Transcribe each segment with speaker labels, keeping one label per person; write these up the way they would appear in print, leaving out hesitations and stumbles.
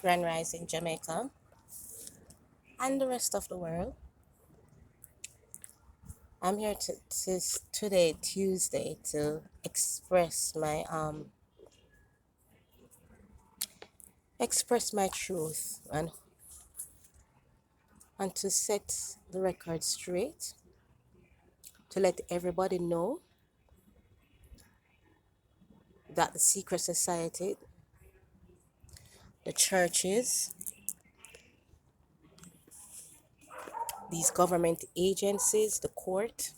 Speaker 1: Grand Rise in Jamaica and the rest of the world. I'm here today, Tuesday, to express my truth and to set the record straight, to let everybody know that the secret society, the churches, these government agencies, the court,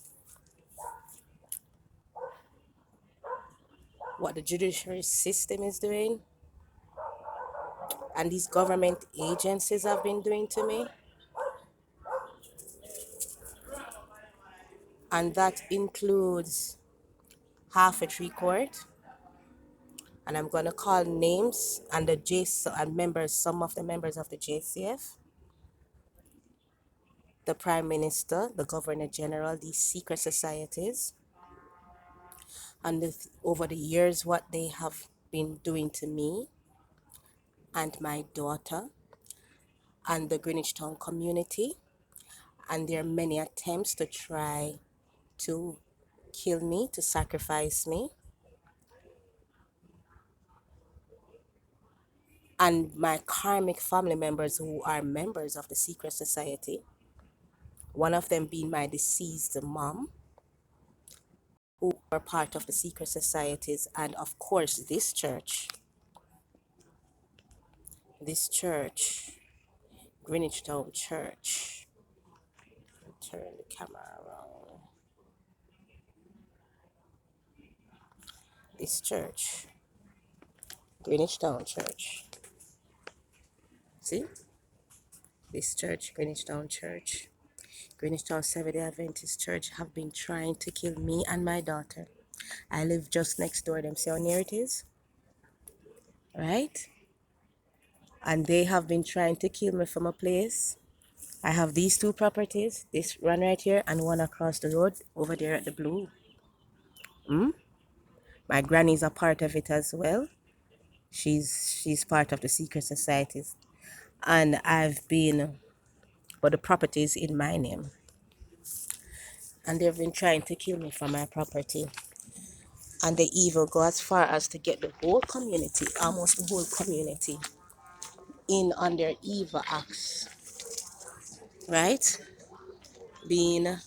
Speaker 1: what the judiciary system is doing, and these government agencies have been doing to me, and that includes half a tree court, and I'm going to call names and the and members, some of the members of the JCF, the Prime Minister, the Governor General, these secret societies, and over the years what they have been doing to me and my daughter and the Greenwich Town community, and there are many attempts to try to kill me, to sacrifice me, and my karmic family members who are members of the secret society, one of them being my deceased mom, who are part of the secret societies, and of course this church, Greenwich Town Church. Turn the camera around. This church, Greenwich Town Church. See? This church, Greenwich Town Church. Greenwich Town Seventh-day Adventist Church have been trying to kill me and my daughter. I live just next door to them. See how near it is? Right? And they have been trying to kill me from a place. I have these two properties, this one right here and one across the road over there at the blue. My granny's a part of it as well. She's part of the secret societies. And but the property is in my name. And they've been trying to kill me from my property. And they even go as far as to get the whole community, almost the whole community, in on their evil acts. Right? Being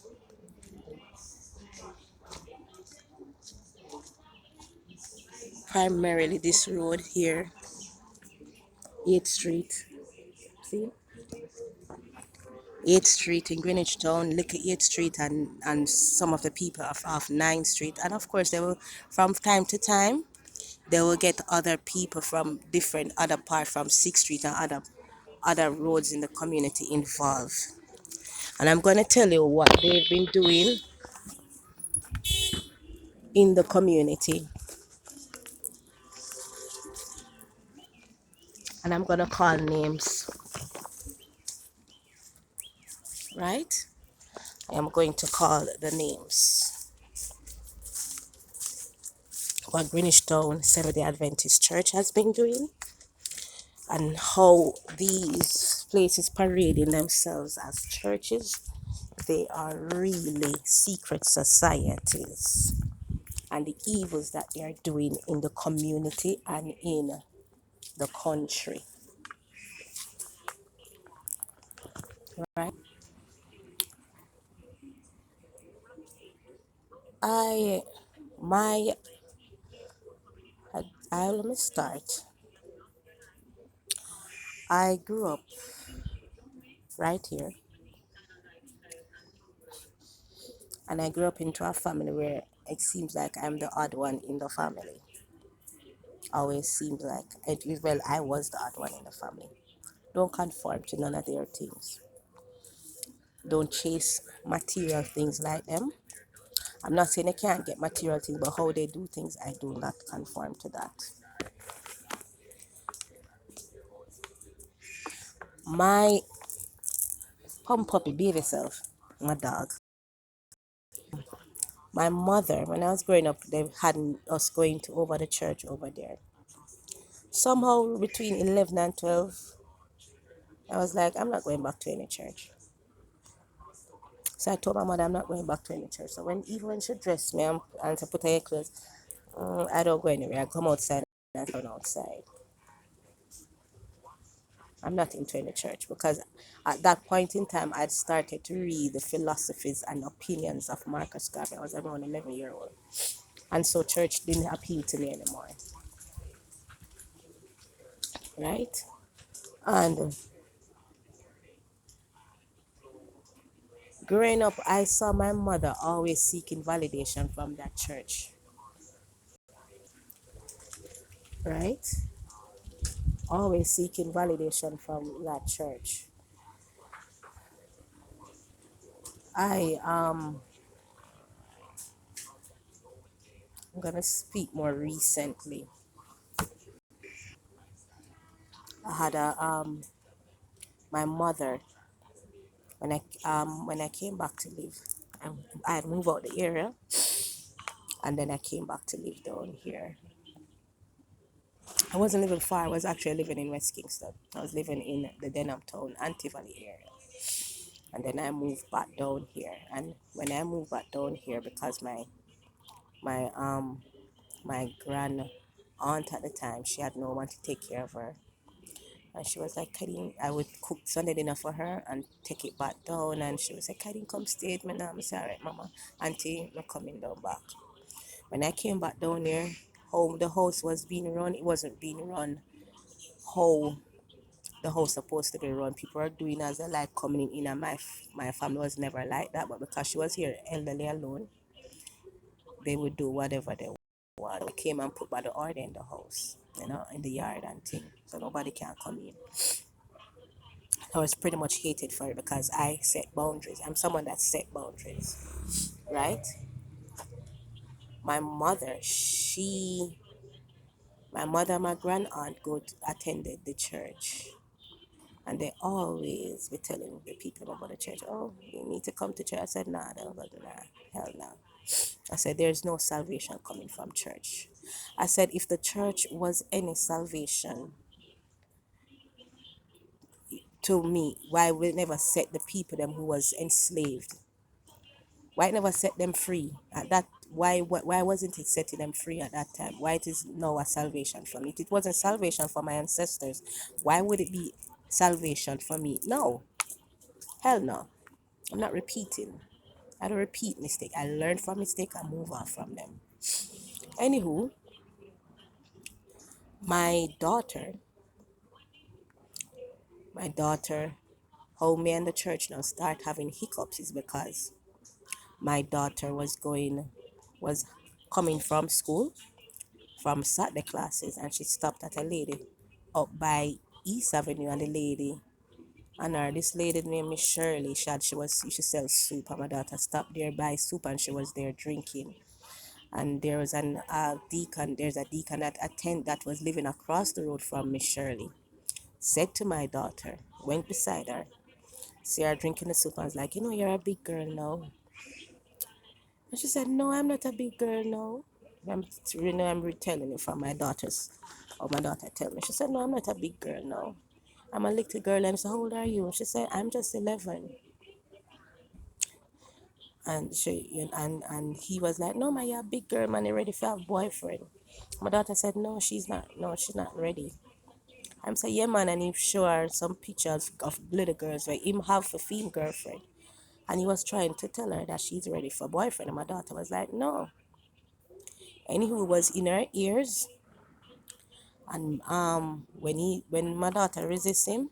Speaker 1: primarily this road here, 8th Street. See? 8th Street in Greenwich Town, look at 8th Street and some of the people of 9th Street. And of course, they will, from time to time, they will get other people from different other parts, from 6th Street and other roads in the community involved. And I'm going to tell you what they've been doing in the community. And I'm going to call names, right? I am going to call the names. What Greenwich Town Seventh-day Adventist Church has been doing, and how these places parading themselves as churches, they are really secret societies, and the evils that they are doing in the community and in the country. Right? I my let me start. I grew up right here, and I grew up into a family where it seems like I'm the odd one in the family. Always seemed like it. Well, I was the odd one in the family. Don't conform to none of their things. Don't chase material things like them. I'm not saying they can't get material things, but how they do things, I do not conform to that. My puppy, behave yourself, my dog. My mother, when I was growing up, they had us going to over the church over there. Somehow between 11 and 12, I was like, I'm not going back to any church. So I told my mother I'm not going back to any church. So even when she dressed me and to put her clothes, I don't go anywhere. I come outside and turn outside. I'm not into any church because at that point in time I'd started to read the philosophies and opinions of Marcus Garvey. I was around 11 years old. And so church didn't appeal to me anymore. Right? And growing up, I saw my mother always seeking validation from that church. Right? Always seeking validation from that church. I'm gonna speak more recently. I had my mother when I came back to live. I had moved out the area, and then I came back to live down here. I wasn't living far. I was actually living in West Kingston. I was living in the Denham Town, Anti Valley area, and then I moved back down here. And when I moved back down here, because my my grand aunt at the time, she had no one to take care of her. And she was like, Kadeen, I would cook Sunday dinner for her and take it back down. And she was like, Kadeen, come stay with me now. I said, all right, mama. Auntie, I'm coming down back. When I came back down there, home, the house was being run. It wasn't being run how the house supposed to be run. People are doing as they like coming in. And my family was never like that. But because she was here elderly alone, they would do whatever they want. They came and put by the order in the house, in the yard and thing. So nobody can come in. I was pretty much hated for it because I set boundaries. I'm someone that set boundaries, right? My mother, my mother and my grand aunt attended the church. And they always be telling the people about the church, oh, you need to come to church. I said, nah, don't go to that. Hell no. I said, there's no salvation coming from church. I said, if the church was any salvation to me, why would it never set the people them who was enslaved? Why it never set them free at that? Why wasn't it setting them free at that time? Why it is now a salvation for me? If it wasn't salvation for my ancestors, why would it be salvation for me? No, hell no. I'm not repeating. I don't repeat mistake. I learn from mistake and move on from them. Anywho, my daughter, my daughter, how me and the church now start having hiccups is because my daughter was coming from school from Saturday classes, and she stopped at a lady up by East Avenue, and the lady and her this lady named Miss Shirley. She sells soup, and my daughter stopped there by soup, and she was there drinking. And there was there's a deacon that was living across the road from Miss Shirley. Said to my daughter, went beside her, see her drinking the soup, and was like, you're a big girl now. And she said, no, I'm not a big girl now. I'm retelling it from my daughter's, or my daughter tell me. She said, no, I'm not a big girl now. I'm a little girl. And I said, how old are you? She said, I'm just 11. And he was like, no, man, you're a big girl, man, you're ready for a boyfriend. My daughter said, no, she's not. No, she's not ready. I'm saying, yeah, man, and he showed her some pictures of little girls where him have a female girlfriend. And he was trying to tell her that she's ready for a boyfriend. And my daughter was like, no. And he was in her ears. And when my daughter resists him,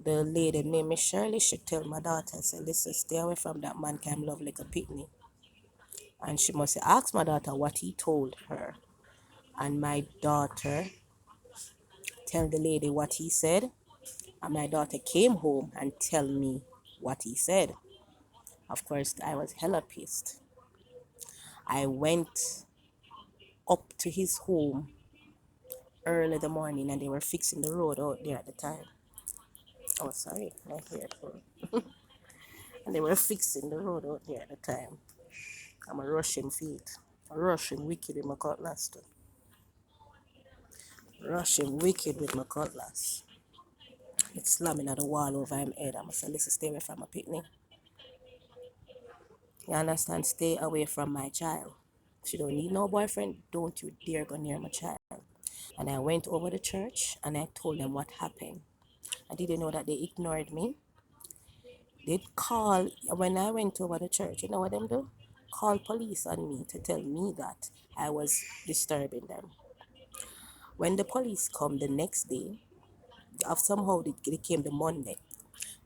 Speaker 1: the lady named Miss Shirley should tell my daughter, say, listen, stay away from that man, can love like a picnic. And she must ask my daughter what he told her. And my daughter tell the lady what he said. And my daughter came home and tell me what he said. Of course, I was hella pissed. I went up to his home early in the morning, and they were fixing the road out there at the time. Oh, sorry, my earphone. And they were fixing the road out there at the time. I'm a rushing feet. A rushing wicked in my cutlass too. rush him wicked with my cutlass. It's slamming at the wall over him head. I must say, listen, stay away from my picnic. You understand? Stay away from my child. She don't need no boyfriend. Don't you dare go near my child. And I went over to church and I told them what happened. I didn't know that they ignored me. They'd call when I went over to church. You know what them do? Call police on me to tell me that I was disturbing them. When the police come the next day, of somehow they came the Monday.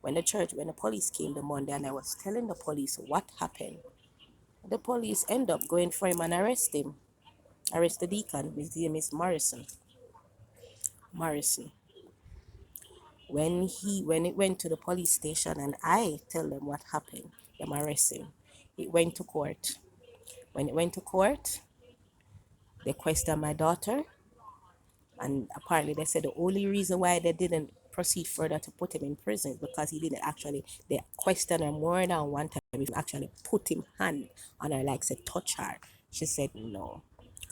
Speaker 1: When the police came the Monday and I was telling the police what happened, the police end up going for him and arrest him. Arrest the deacon. His name is Morrison. Morrison. When it went to the police station and I tell them what happened, them arrest him. It went to court. When it went to court, they questioned my daughter, and apparently they said the only reason why they didn't proceed further to put him in prison because he didn't actually, they questioned her more than one time if he actually put him hand on her, like said touch her. She said no.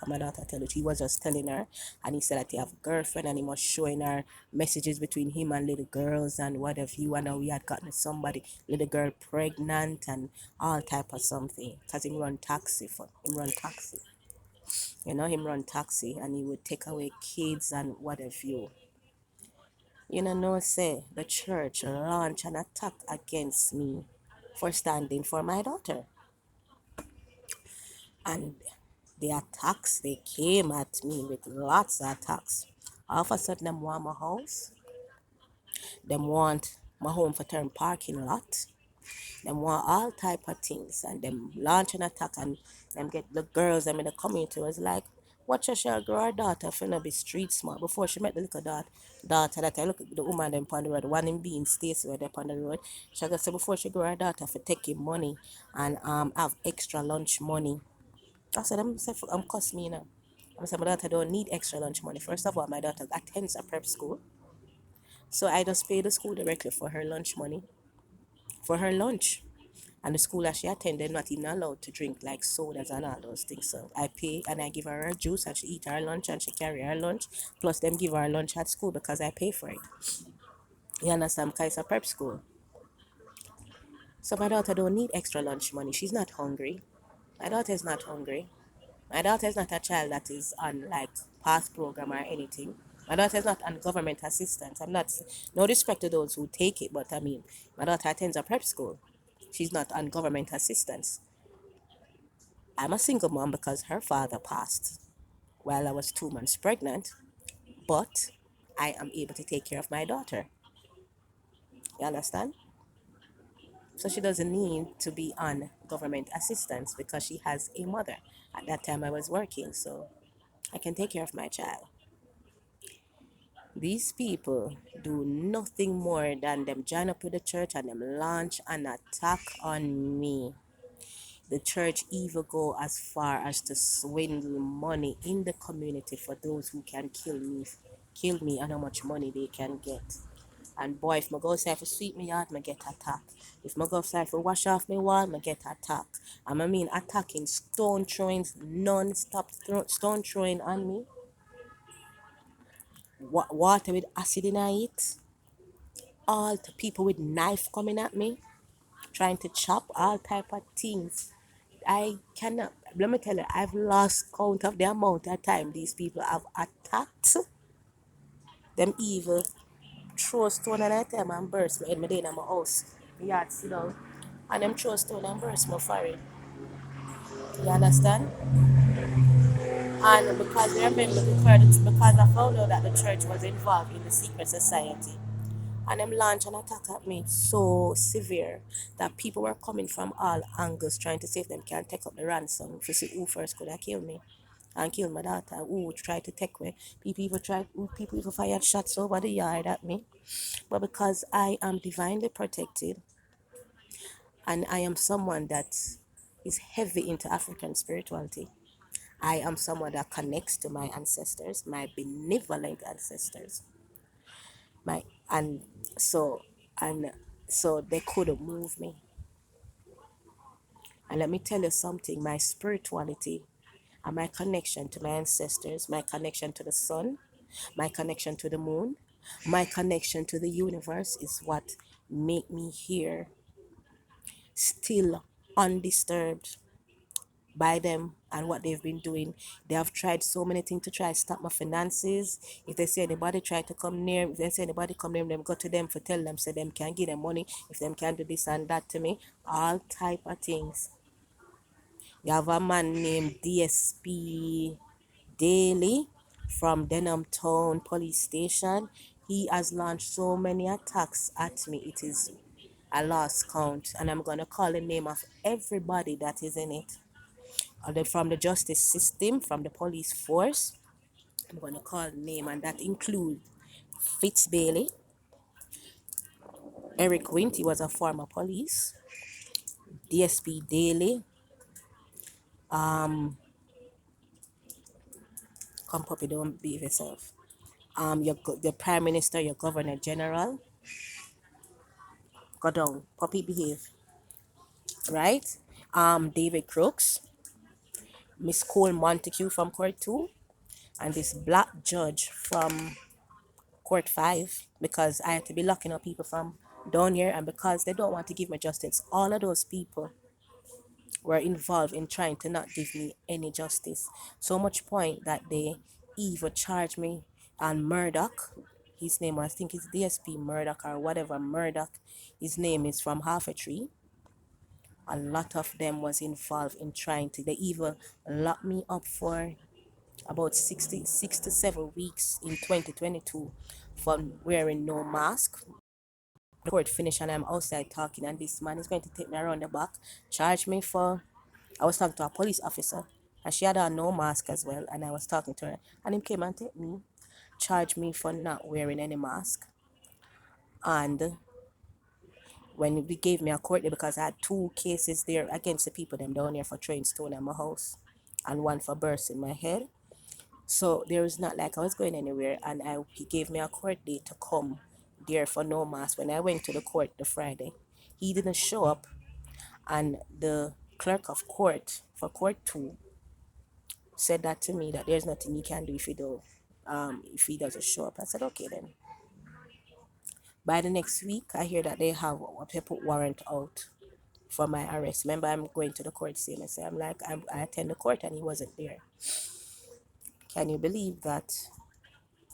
Speaker 1: My daughter tell it, he was just telling her, and he said that he have a girlfriend and he was showing her messages between him and little girls and what have you, and we had gotten somebody, little girl pregnant and all type of something because him run taxi. Him run taxi and he would take away kids and what have you. No, say the church launch an attack against me for standing for my daughter. And the attacks, they came at me with lots of attacks. All of a sudden, them want my house. Them want my home for turn parking lot. Them want all type of things, and them launch an attack, and them get the girls them in the community was like, watch her shall grow her daughter for not be street smart. Before she met the little daughter that I look at the woman them on the road, one in being Stacy where they on the road. She just say before she grow her daughter for taking money and have extra lunch money. I said, I'm cuss me now. I said my daughter don't need extra lunch money. First of all, my daughter attends a prep school. So I just pay the school directly for her lunch money. For her lunch. And the school that she attended not even allowed to drink like sodas and all those things. So I pay and I give her juice and she eat her lunch and she carry her lunch. Plus them give her lunch at school because I pay for it. You understand? Because it's a prep school. So my daughter don't need extra lunch money. She's not hungry. My daughter is not hungry. My daughter is not a child that is on like pass program or anything. My daughter is not on government assistance. I'm not, no disrespect to those who take it, but I mean, my daughter attends a prep school. She's not on government assistance. I'm a single mom because her father passed while I was 2 months pregnant, but I am able to take care of my daughter. You understand? So she doesn't need to be on government assistance because she has a mother. At that time, I was working, so I can take care of my child. These people do nothing more than them join up with the church and them launch an attack on me. The church even go as far as to swindle money in the community for those who can kill me and how much money they can get. And boy, if I go outside for sweep me yard, I get attacked. If I go outside for wash off my wall, I get attacked. And I mean attacking, stone throwing, non-stop stone throwing on me. Water with acid in it. All the people with knife coming at me, trying to chop all type of things. I cannot, let me tell you, I've lost count of the amount of time these people have attacked them evil, throw stone at them and burst my head, my day in my house. The yard sit down. And them throw stone and burst my forehead. You understand? And because remember because I found out that the church was involved in the secret society. And them launch an attack at me so severe that people were coming from all angles trying to see if them can take up the ransom to see who first could have killed me and kill my daughter, who would try to take me. People even fired shots over the yard at me. But because I am divinely protected and I am someone that is heavy into African spirituality, I am someone that connects to my ancestors, my benevolent ancestors. My and so and so they couldn't move me. And let me tell you something, my spirituality and my connection to my ancestors, my connection to the sun, My connection to the moon, my connection to the universe is what make me here still undisturbed by them and what they've been doing. They have tried so many things to try stop my finances. If they say anybody try to come near, if they say anybody come near them, go to them for tell them so them can give them money. If them can do this and that to me, all type of things. You have a man named DSP Daily from Denham Town Police Station. He has launched so many attacks at me. It is a lost count, and I'm gonna call the name of everybody that is in it. From the justice system, from the police force. I'm gonna call the name, and that includes Fitz Bailey, Eric Wint, he was a former police, DSP Daly, come puppy, don't behave yourself. The Prime Minister, your Governor General, go down, puppy behave, right? David Crooks, Miss Cole Montague from Court 2, and this black judge from Court 5, because I had to be locking up people from down here, and because they don't want to give me justice. All of those people were involved in trying to not give me any justice. So much point that they even charged me on Murdoch. His name, I think, is DSP Murdoch or whatever Murdoch. His name is from Half a Tree. A lot of them was involved in trying to. They even locked me up for about 6 to 7 weeks in 2022 for wearing no mask. The court finished and I'm outside talking, and this man is going to take me around the back, charge me for. I was talking to a police officer, and she had on no mask as well, and I was talking to her, and he came and take me, charged me for not wearing any mask, and when we gave me a court date, because I had two cases there against the people them down here for throwing stone at my house, and one for bursting my head. So there was not like I was going anywhere, and he gave me a court date to come there for no mask. When I went to the court the Friday, he didn't show up, and the clerk of court for Court 2 said that to me, that there's nothing he can do if he doesn't show up. I said okay then. By the next week, I hear that they have a paper warrant out for my arrest. Remember, I'm going to the court scene. I'm like, I attend the court and he wasn't there. Can you believe that?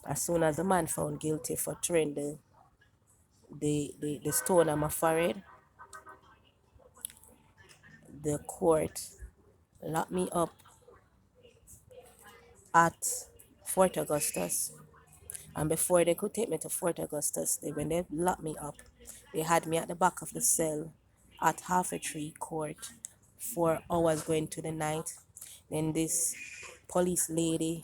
Speaker 1: As soon as the man found guilty for throwing the stone on my forehead, the court locked me up at Fort Augustus. And before they could take me to Fort Augustus, when they locked me up, they had me at the back of the cell at Half a Tree Court for hours going to the night. Then this police lady,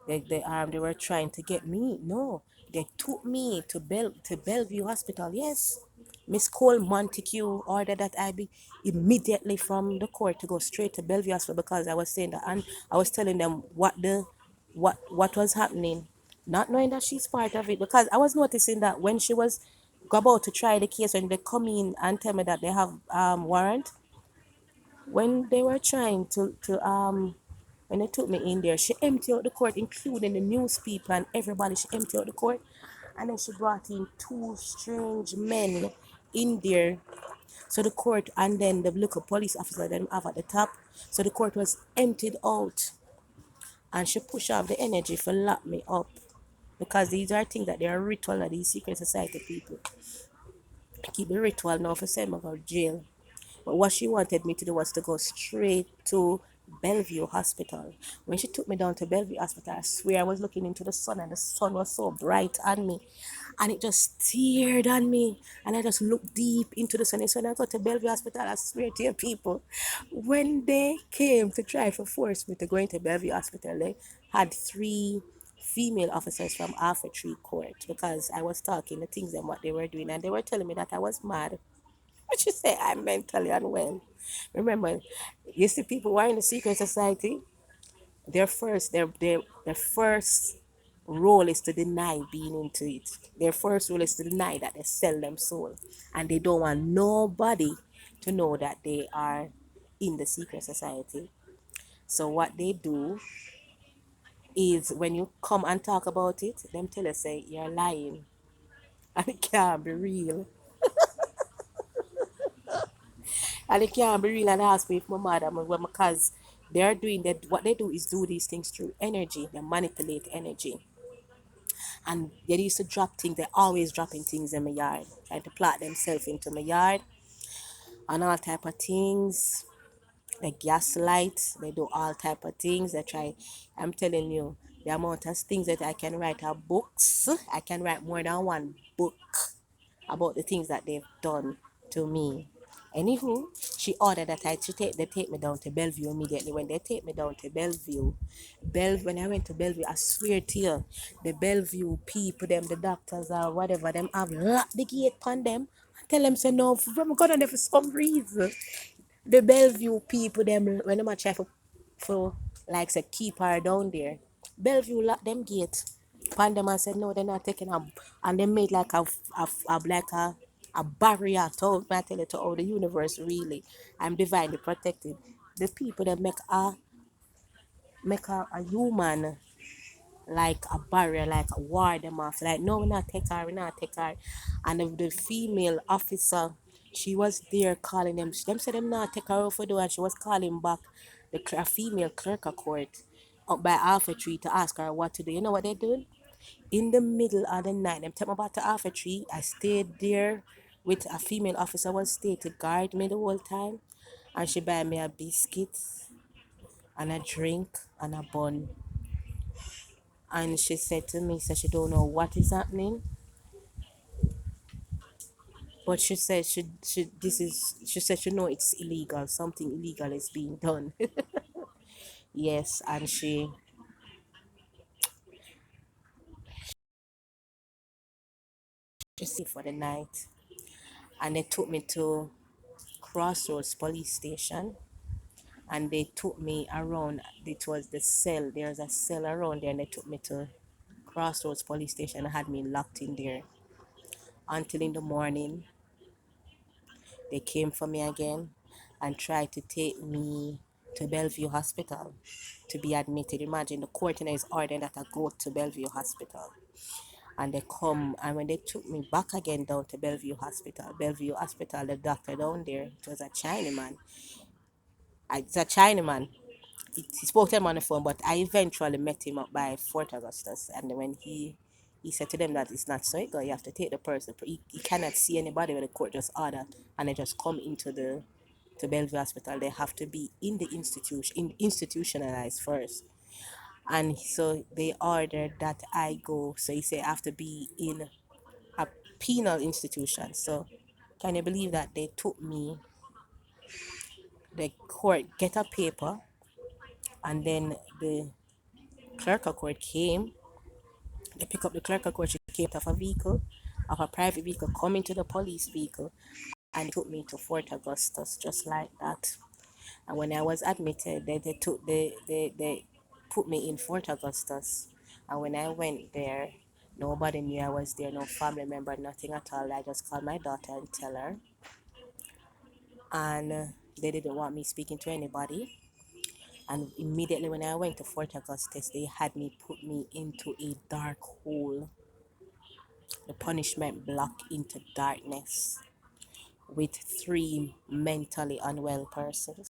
Speaker 1: they were trying to get me. No, they took me to Bellevue Hospital. Yes, Miss Cole Montague ordered that I be immediately from the court to go straight to Bellevue Hospital, because I was saying that, and I was telling them what was happening, not knowing that she's part of it, because I was noticing that when she was about to try the case, when they come in and tell me that they have warrant, when they were trying to when they took me in there, she emptied out the court, including the newspaper and everybody. She emptied out the court, and then she brought in two strange men in there. So the court, and then the local police officer that have at the top. So the court was emptied out, and she pushed off the energy for lock me up, because these are things that they are ritual of these secret society people. Keep the ritual now for send me go to jail. But what she wanted me to do was to go straight to Bellevue Hospital. When she took me down to Bellevue Hospital, I swear I was looking into the sun, and the sun was so bright on me. And it just stared on me. And I just looked deep into the sun. And so when I got to Bellevue Hospital, I swear to you people, when they came to try to force me to go into Bellevue Hospital, they had three female officers from Alpha Tree Court, because I was talking the things and what they were doing, and they were telling me that I was mad. What you say? I'm mentally unwell. Remember, you see people who are in the secret society, their first role is to deny being into it. Their first role is to deny that they sell them soul. And they don't want nobody to know that they are in the secret society. So what they do is when you come and talk about it, them tell us say you're lying and it can't be real. And it can't be real and ask me if my mother, because they're doing that. What they do is do these things through energy. They manipulate energy. And they used to drop things, they're always dropping things in my yard, trying to plot themselves into my yard and all type of things. They gaslight, they do all type of things. They try, I'm telling you, the amount of things that I can write are books. I can write more than one book about the things that they've done to me. Anywho, she ordered that they take me down to Bellevue immediately. When they take me down to when I went to Bellevue, I swear to you, the Bellevue people, them, the doctors or whatever, them have locked the gate on them. I tell them, say no, I'm going there for some reason. The Bellevue people, them, when I'm try for like say keep her down there, Bellevue locked them gate. Pandem said no, they're not taking up, and they made like a barrier to I tell you to all the universe really. I'm divinely protected. The people that make a human like a barrier, like a ward them off. Like no, we not take her. And the female officer, she was there calling them. Them said them not take her off the door, and she was calling back a female clerk of court up by Alpha Tree to ask her what to do. You know what they doing? In the middle of the night, them take me back to Alpha Tree. I stayed there with a female officer was stay to guard me the whole time. And she buy me a biscuit and a drink and a bun. And she said to me, so she don't know what is happening. But she said she said she know it's illegal. Something illegal is being done. Yes, and she stayed for the night. And they took me to Crossroads police station, and they took me around. It was the cell. There's a cell around there, and they took me to Crossroads police station and had me locked in there until in the morning. They came for me again and tried to take me to Bellevue Hospital to be admitted. Imagine the court is ordering that I go to Bellevue Hospital. And they come, and when they took me back again down to Bellevue Hospital, the doctor down there, it was a Chinaman. It's a Chinaman. He spoke to him on the phone, but I eventually met him up by Fort Augustus. And when he said to them that it's not so you go, you have to take the person. He cannot see anybody when the court just order, and they just come into the to Bellevue Hospital. They have to be in the institutionalized first. And so they ordered that I go. So he said I have to be in a penal institution. So can you believe that they took me, the court get a paper, and then the clerk of court came. They pick up the clerk of court. She came out of a vehicle, of a private vehicle, coming to the police vehicle, and took me to Fort Augustus just like that. And when I was admitted, they put me in Fort Augustus. And when I went there, nobody knew I was there, no family member, nothing at all. I just called my daughter and tell her, and they didn't want me speaking to anybody. And immediately when I went to Fort Augustus, they had me put me into a dark hole, the punishment block into darkness with three mentally unwell persons.